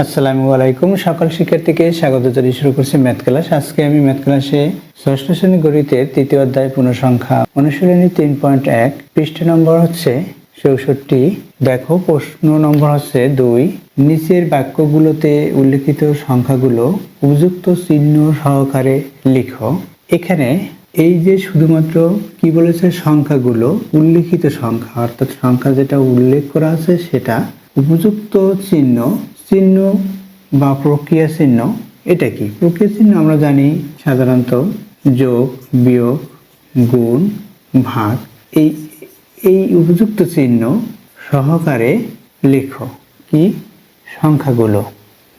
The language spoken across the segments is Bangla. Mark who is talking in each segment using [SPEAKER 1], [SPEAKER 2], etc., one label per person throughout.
[SPEAKER 1] আসসালামু আলাইকুম। সকল শিক্ষার্থীকে স্বাগত জানিয়ে শুরু করছি ম্যাথ ক্লাস। আজকে আমি ম্যাথ ক্লাসে ষষ্ঠ শ্রেণী গণিতের তৃতীয় অধ্যায় পূর্ণসংখ্যা অনুশীলনী 3.1 পৃষ্ঠা নম্বর হচ্ছে 64। দেখো প্রশ্ন নম্বর হচ্ছে 2। নিচের বাক্যগুলোতে উল্লেখিত সংখ্যাগুলো উপযুক্ত চিহ্ন সহকারে লিখো। এখানে এই যে শুধুমাত্র কি বলেছে, সংখ্যাগুলো উল্লেখিত সংখ্যা, অর্থাৎ সংখ্যা যেটা উল্লেখ করা আছে সেটা উপযুক্ত চিহ্ন বা প্রক্রিয়া চিহ্ন। এটা কি প্রক্রিয়া চিহ্ন? আমরা জানি সাধারণত যোগ, বিয়োগ, গুণ, ভাগ, এই উপযুক্ত চিহ্ন সহকারে লেখো কি সংখ্যাগুলো।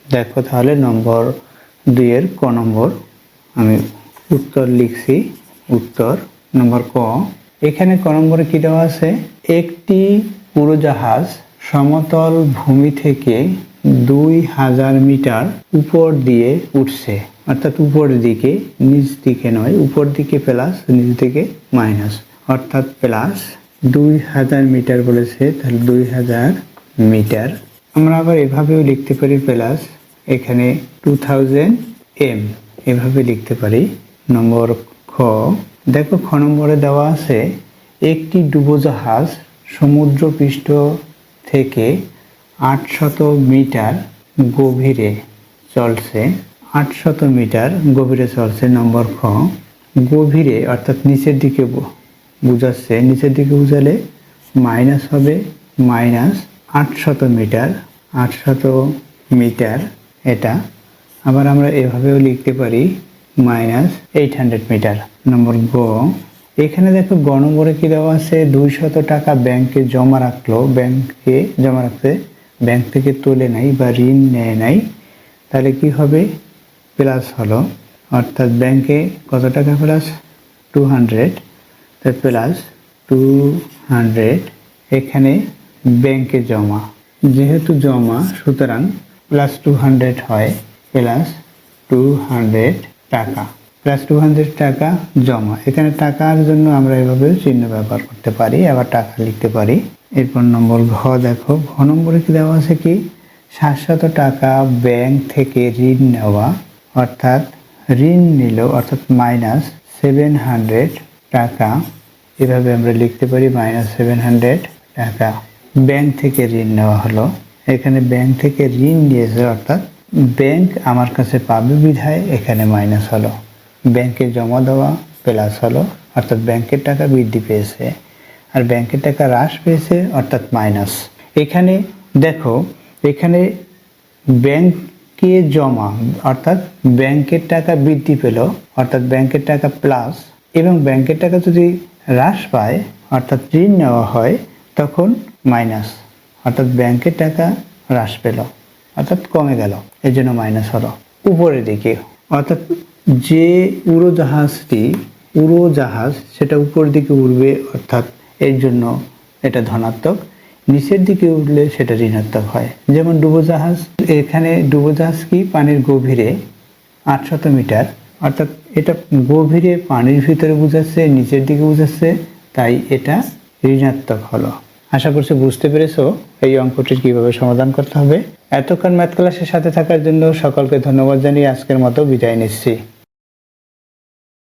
[SPEAKER 1] দেখো তাহলে নম্বর 2 এর ক নম্বর আমি উত্তর লিখছি। উত্তর নম্বর ক। এখানে ক নম্বরে কি দেওয়া আছে? একটি উড়োজাহাজ সমতল ভূমি থেকে 2000 মিটার উপর দিয়ে উঠছে, অর্থাৎ উপরের দিকে, নিচ দিকে নয়, উপর দিকে প্লাস, নিচ দিকে মাইনাস, অর্থাৎ প্লাস 2000 মিটার বলেছে, তাহলে 2000 মিটার। আমরা আবার এভাবেও লিখতে পারি, প্লাস এখানে 2000 m, এভাবে লিখতে পারি। নম্বর খ। দেখো খ নম্বরে দেওয়া আছে একটি ডুবোজাহাজ সমুদ্রপৃষ্ঠ থেকে 800 মিটার গভীরে চলছে। 800 মিটার গভীরে চলছে। নম্বর খ। গভীরে অর্থাৎ নিচের দিকে বুঝাচ্ছে, নিচের দিকে বুঝালে মাইনাস হবে, মাইনাস 800 মিটার। 800 মিটার এটা আবার আমরা এভাবেও লিখতে পারি, মাইনাস 800 মিটার। নম্বর গ। এখানে দেখো গ নম্বরে কি দেওয়া আছে? 200 টাকা ব্যাংকে জমা রাখলো, ব্যাংকে জমা রাখছে, ব্যাংক থেকে তুলে নাই বা ঋণ নেয় নাই, তাহলে কি হবে? প্লাস হলো, অর্থাৎ ব্যাংকে কত টাকা প্লাস? 200, তাই প্লাস 200। এখানে ব্যাংকে জমা, যেহেতু জমা সুতরাং প্লাস 200 হয়, প্লাস 200 টাকা, প্লাস 200 টাকা জমা। এখানে টাকার জন্য আমরা এভাবে চিহ্ন ব্যবহার করতে পারি, আবার টাকা লিখতে পারি। এরপর নম্বর ঘ। দেখো ঘ নম্বরে কি দেওয়া আছে? কি 700 টাকা ব্যাংক থেকে ঋণ নেওয়া, অর্থাৎ ঋণ নিল, অর্থাৎ মাইনাস 700 টাকা, এভাবে আমরা লিখতে পারি, মাইনাস 700 টাকা ব্যাংক থেকে ঋণ নেওয়া হলো। এখানে ব্যাংক থেকে ঋণ নিয়েছে, অর্থাৎ ব্যাংক আমার কাছে পাবে বিধায় এখানে মাইনাস হলো। ব্যাংকে জমা দেওয়া প্লাস হলো, অর্থাৎ ব্যাংকের টাকা বৃদ্ধি পেয়েছে, আর ব্যাংকের টাকা হ্রাস পেয়েছে, অর্থাৎ মাইনাস। এখানে দেখো, এখানে ব্যাংকে জমা অর্থাৎ ব্যাংকের টাকা বৃদ্ধি পেল, অর্থাৎ ব্যাংকের টাকা প্লাস, এবং ব্যাংকের টাকা যদি হ্রাস পায়, অর্থাৎ ঋণ নেওয়া হয়, তখন মাইনাস, অর্থাৎ ব্যাংকের টাকা হ্রাস পেল, অর্থাৎ কমে গেল, এর জন্য মাইনাস হলো। উপরের দিকে অর্থাৎ যে উড়োজাহাজ সেটা উপর দিকে উঠবে, অর্থাৎ এর জন্য এটা ধনাত্মক। নিচের দিকে উঠলে সেটা ঋণাত্মক হয়। যেমন ডুবোজাহাজ, এখানে ডুবোজাহাজ কি পানির গভীরে 800 মিটার, অর্থাৎ এটা গভীরে পানির ভিতরে বুঝাচ্ছে, নিচের দিকে বুঝাচ্ছে, তাই এটা ঋণাত্মক হলো। আশা করছি বুঝতে পেরেছো এই অঙ্কটির কিভাবে সমাধান করতে হবে। এতক্ষণ ম্যাথ ক্লাসের সাথে থাকার জন্য সকলকে ধন্যবাদ জানিয়ে আজকের মতো বিদায় নিচ্ছি।